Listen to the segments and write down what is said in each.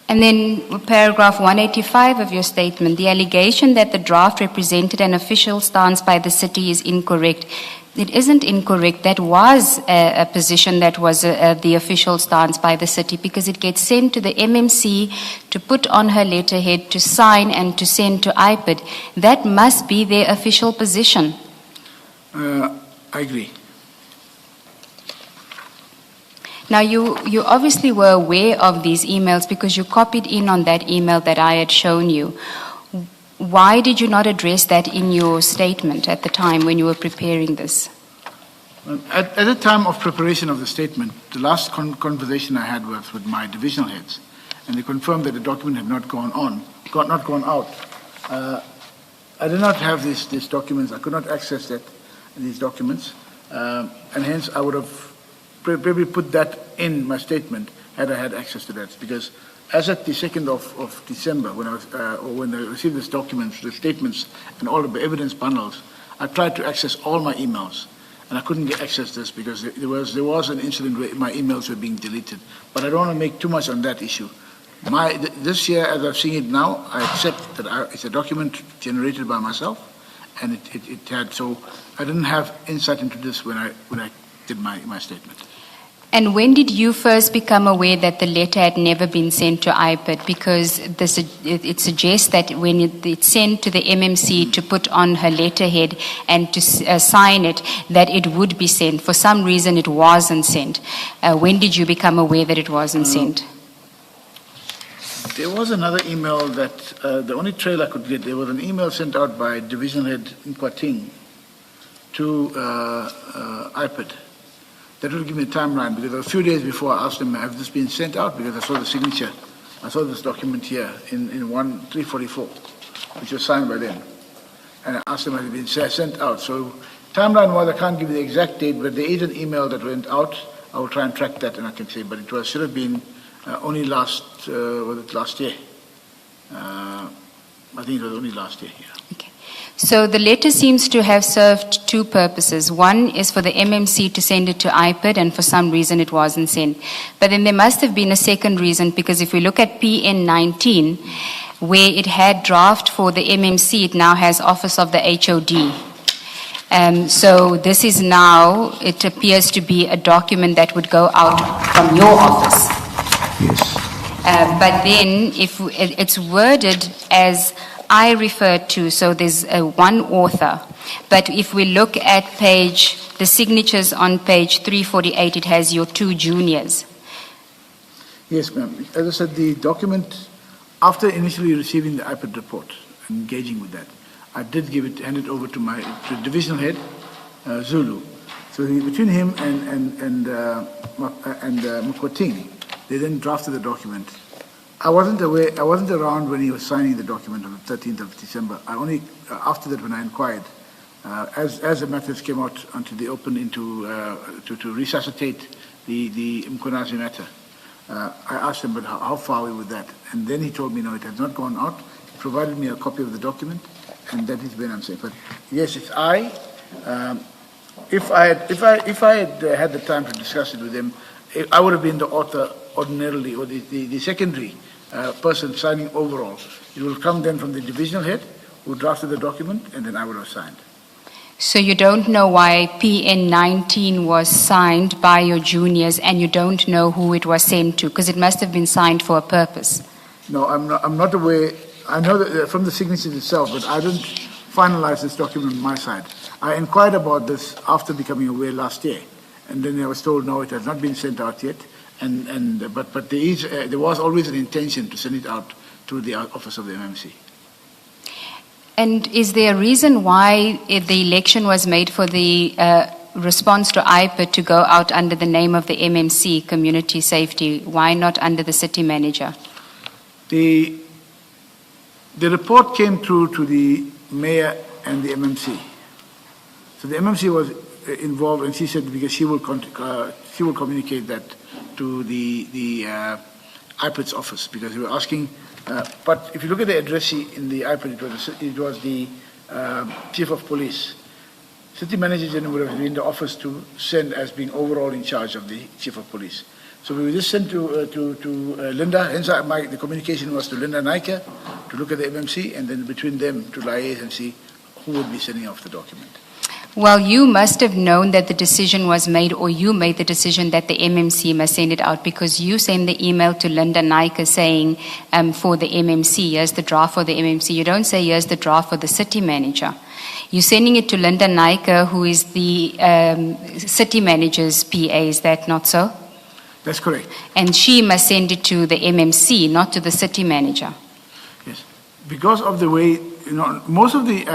And then paragraph 185 of your statement, the allegation that the draft represented an official stance by the city is incorrect. It isn't incorrect. That was a position that was the official stance by the city, because it gets sent to the MMC to put on her letterhead, to sign and to send to IPID. That must be their official position. I agree. Now, you obviously were aware of these emails because you copied in on that email that I had shown you. Why did you not address that in your statement at the time when you were preparing this? At the time of preparation of the statement, the last conversation I had was with my divisional heads, and they confirmed that the document had not gone out. I did not have these documents. I could not access these documents, and hence I would have probably put that in my statement had I had access to that, because as at the 2nd of December, when I received these documents, the statements, and all of the evidence bundles, I tried to access all my emails, and I couldn't access this because there was an incident where my emails were being deleted. But I don't want to make too much on that issue. This year, as I've seen it now, I accept that it's a document generated by myself, and it had, so I didn't have insight into this when I did my statement. And when did you first become aware that the letter had never been sent to IPID? Because it suggests that when it's sent to the MMC to put on her letterhead and to sign it, that it would be sent. For some reason, it wasn't sent. When did you become aware that it wasn't sent? There was another email that, the only trail I could get, there was an email sent out by Division Head Nkwating to IPID. That will give me a timeline, because a few days before I asked them, have this been sent out? Because I saw the signature. I saw this document here in 344, which was signed by them. And I asked them, has it been sent out? So timeline-wise, I can't give you the exact date, but there is an email that went out. I will try and track that, and I can say, but it should have been only last year? I think it was only last year, yeah. Okay. So the letter seems to have served two purposes. One is for the MMC to send it to IPID, and for some reason it wasn't sent. But then there must have been a second reason, because if we look at PN 19, where it had draft for the MMC, it now has Office of the HOD. So this is now, it appears to be a document that would go out from your office. Yes. But then if it's worded as I referred to, so there's one author. But if we look at the signatures on page 348, it has your two juniors. Yes, ma'am. As I said, the document, after initially receiving the IPID report and engaging with that, I did hand it over to my divisional head, Zulu. So between him and Mkwating, they then drafted the document. I wasn't around when he was signing the document on the 13th of December. I only, after that, when I inquired, as the matters came out onto the open to resuscitate the Mkonazi matter, I asked him, but how far are we with that? And then he told me, no, it has not gone out. He provided me a copy of the document, and that is when I'm saying. But yes, it's I. If I had had the time to discuss it with him, I would have been the author ordinarily, or the secondary person signing overall. It will come then from the divisional head who drafted the document, and then I would have signed. So you don't know why PN 19 was signed by your juniors, and you don't know who it was sent to, because it must have been signed for a purpose. No, I'm not aware. I know that from the signatures itself, but I didn't finalize this document on my side. I inquired about this after becoming aware last year, and then I was told, no, it has not been sent out yet. But there was always an intention to send it out to the office of the MMC. And is there a reason why the election was made for the response to IPID to go out under the name of the MMC, Community Safety? Why not under the city manager? The report came through to the mayor and the MMC. So the MMC was involved, and she said because she will communicate that to the IPID's office, because we were asking. But if you look at the addressee in the IPID, it was the chief of police. City manager general would have been in the office to send as being overall in charge of the chief of police. So we just sent to Linda, hence the communication was to Linda Naika to look at the MMC, and then between them to liaise and see who would be sending off the document. Well, you must have known that the decision was made, or you made the decision that the MMC must send it out, because you sent the email to Linda Naika saying for the MMC, here's the draft for the MMC. You don't say here's the draft for the city manager. You're sending it to Linda Naika, who is the city manager's PA. Is that not so? That's correct. And she must send it to the MMC, not to the city manager. Yes. Because of the way, most of the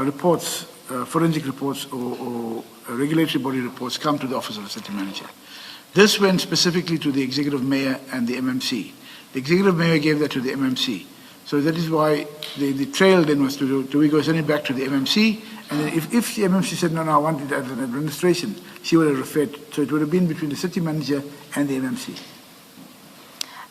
reports, forensic reports or regulatory body reports come to the office of the city manager. This went specifically to the executive mayor and the MMC. The executive mayor gave that to the MMC. So that is why the trail then was to we go send it back to the MMC, and then if the MMC said, no, I want it as an administration, she would have referred. So it would have been between the city manager and the MMC.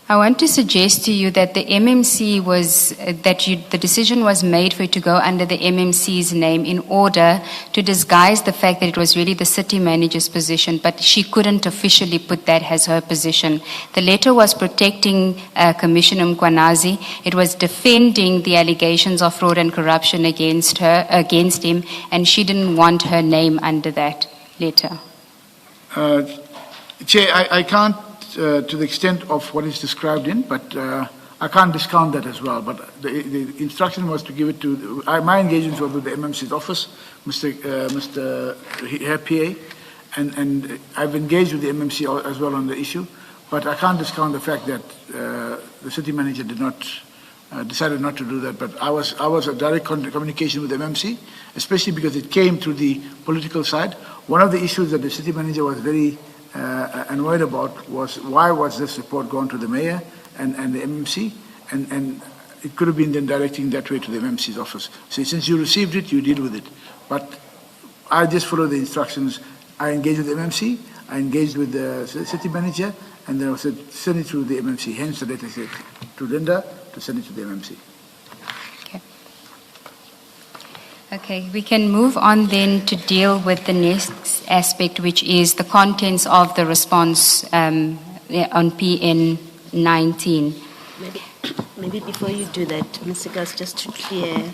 I want to suggest to you that the MMC was, the decision was made for it to go under the MMC's name in order to disguise the fact that it was really the city manager's position, but she couldn't officially put that as her position. The letter was protecting Commissioner Mkwanazi. It was defending the allegations of fraud and corruption against him, and she didn't want her name under that letter. Chair, I can't, to the extent of what is described in, but I can't discount that as well. But the instruction was to give it to, my engagements were with the MMC's office, her PA, and I've engaged with the MMC as well on the issue, but I can't discount the fact that the city manager did not, decided not to do that. But I was in direct communication with the MMC, especially because it came through the political side. One of the issues that the city manager was very annoyed about was why was this report gone to the mayor and the MMC, and it could have been then directing that way to the MMC's office. So since you received it, you deal with it. But I just follow the instructions. I engaged with the MMC, I engaged with the city manager, and then I said send it to the MMC. Hence the letter said to Linda to send it to the MMC. Okay, we can move on then to deal with the next aspect, which is the contents of the response on PN 19. Maybe before you do that, Mr. Gus, just to clear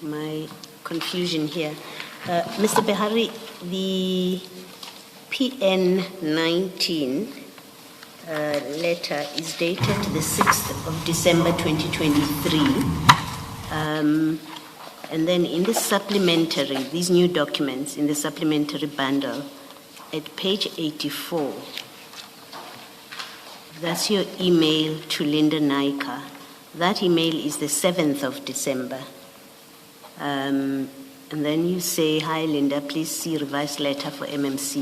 my confusion here. Mr. Behari, the PN 19 letter is dated the 6th of December 2023. And then in the supplementary, these new documents in the supplementary bundle, at page 84, that's your email to Linda Naika. That email is the 7th of December. And then you say, hi Linda, please see revised letter for MMC.